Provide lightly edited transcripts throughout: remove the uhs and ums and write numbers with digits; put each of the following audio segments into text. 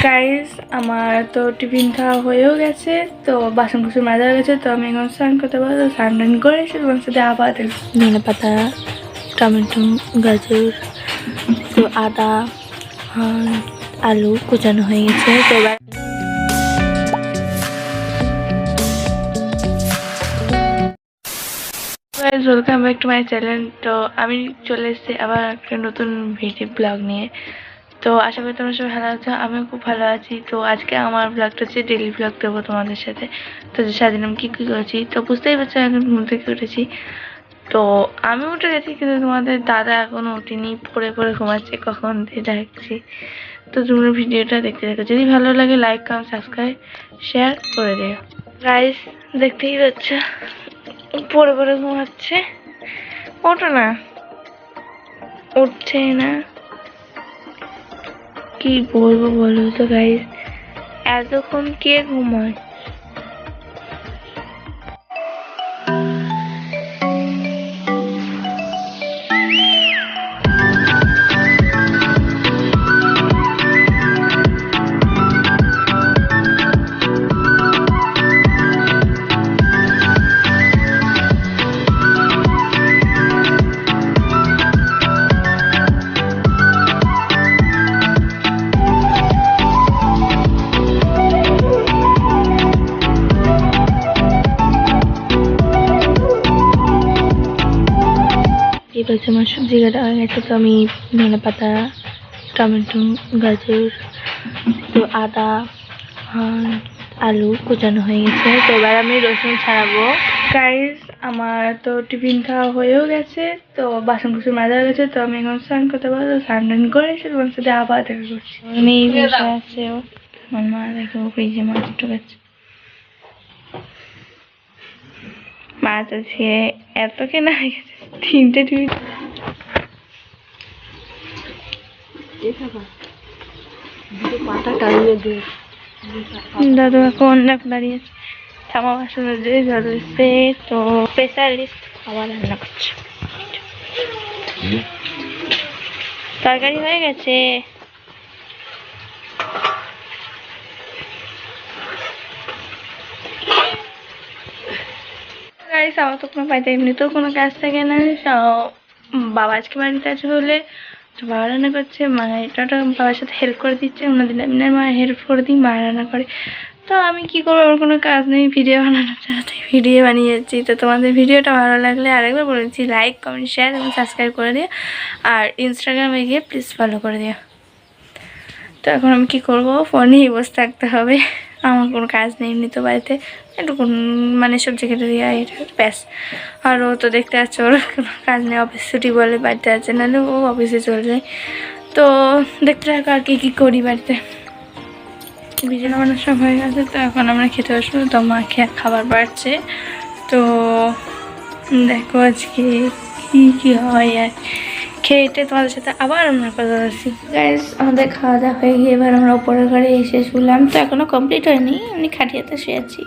Guys আমার তো tiffin খাওয়া হয়েও গেছে, তো বাসন কুসন মাজা হয়ে গেছে, তো আমি এখন স্নান করতে পারবো। স্নান টান করে এসে তোমার সাথে আবার ধনে পাতা, টমেটো, গাজর, তো আদা, আলু কুচানো হয়ে গেছে। তো এবার welcome back to my channel. তো আমি চলে এসেছি আবার একটা নতুন ভিডিও ব্লগ নিয়ে। তো আশা করি তোমরা সবাই ভালো আছো, আমিও খুব ভালো আছি। তো আজকে আমার ব্লগটা হচ্ছে ডেলি ব্লগ দেবো তোমাদের সাথে। তো সারাদিন আমি কী কী করেছি তো বুঝতেই পারছো, এখন ঘুম থেকে উঠেছি। তো আমি উঠে গেছি কিন্তু তোমাদের দাদা এখনও উঠিনি, পড়ে পড়ে ঘুমাচ্ছে, কখন দিয়ে ডাকছি। তো তোমরা ভিডিওটা দেখতে থাকো, যদি ভালো লাগে লাইক কমেন্ট সাবস্ক্রাইব শেয়ার করে দিও। গাইস দেখতেই পাচ্ছ পড়ে পড়ে ঘুমাচ্ছে, ওঠো না, উঠছে না। কি বলবো বলো তো গাইস, এতক্ষণ কে ঘুমায়? এই বলছে আমার সবজি কাটা হয়ে গেছে, তো আমি ধনে পাতা, টমেটো, গাজর, তো আদা, আলু কুচানো হয়ে গেছে। তো এবার আমি রসুন ছাড়াবো। গাইস আমার তো টিফিন খাওয়া হয়েও গেছে, তো বাসন কুসন মাজা হয়ে গেছে, তো আমি এখন স্নান করতে পারবো। স্নান টান করে এসে তোমার সাথে আবার দেখা করছি। আমি বসে আছে ও, আমার মা দেখো ফ্রিজে মাছ ঢুকাচ্ছে। মাছ আছে এত কেনা হয়ে গেছে, 3টে টিফিন। দাদু এখন দাঁড়িয়ে আছে, থামা বাসন ধরেছে, তো স্পেশালিস্ট খাবার রান্না করছে। তরকারি হয়ে গেছে। গাইস আমার তো কোনো পাইতে এমনিতেও কোনো কাজ থাকে না। বাবা আজকে বাড়িতে আছে বলে বাবা রান্না করছে, মা এটা বাবার সাথে হেল্প করে দিচ্ছে। অন্যদিন আমি মা হেল্প করে দিই, মা রান্না করে। তো আমি কি করবো, আমার কোনো কাজ নেই, ভিডিও বানানোর জন্য ভিডিও বানিয়ে যাচ্ছি। তো তোমাদের ভিডিওটা ভালো লাগলে আরেকবার বলেছি লাইক কমেন্ট শেয়ার এবং সাবস্ক্রাইব করে দিও, আর ইনস্টাগ্রামে গিয়ে প্লিজ ফলো করে দিও। তো এখন আমি কি করব, ফোনেই বসে থাকতে হবে, আমার কোনো কাজ নেই এমনি তো বাড়িতে। একটু মানে সবজি কেটে দিয়ে এটা ব্যাস। আর ও তো দেখতে পাচ্ছ ওর কোনো কাজ নেই, অফিস ছুটি বলে বাড়িতে আছে, নাহলে ও অফিসে চলে যায়। তো দেখতে থাকো আর কি করি বাড়িতে। ভিডিও বানানোর সব হয়ে গেছে, তো এখন আমরা খেতে বসবো। তো মা খাবার বাড়ছে, তো দেখো আজকে কি হয়। আর খেয়েটে তোমাদের সাথে আবার আমরা কথা বলছি। গাইস আমাদের খাওয়া দাওয়া হয়ে গিয়ে এবার আমরা উপরের ঘরে এসে শুলাম। তো এখনও কমপ্লিট হয়নি, এমনি খাটিয়াতে শুয়েছি।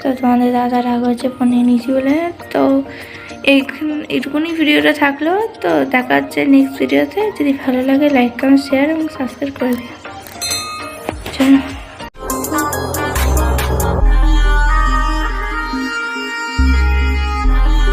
তো তোমাদের দাদা রাগ হচ্ছে ফোনে নিয়েছি বলে। তো এইটুকুনি ভিডিওটা থাকলো, তো দেখা হচ্ছে নেক্সট ভিডিওতে। যদি ভালো লাগে লাইক কমেন্ট শেয়ার এবং সাবস্ক্রাইব করে দিও। চলো।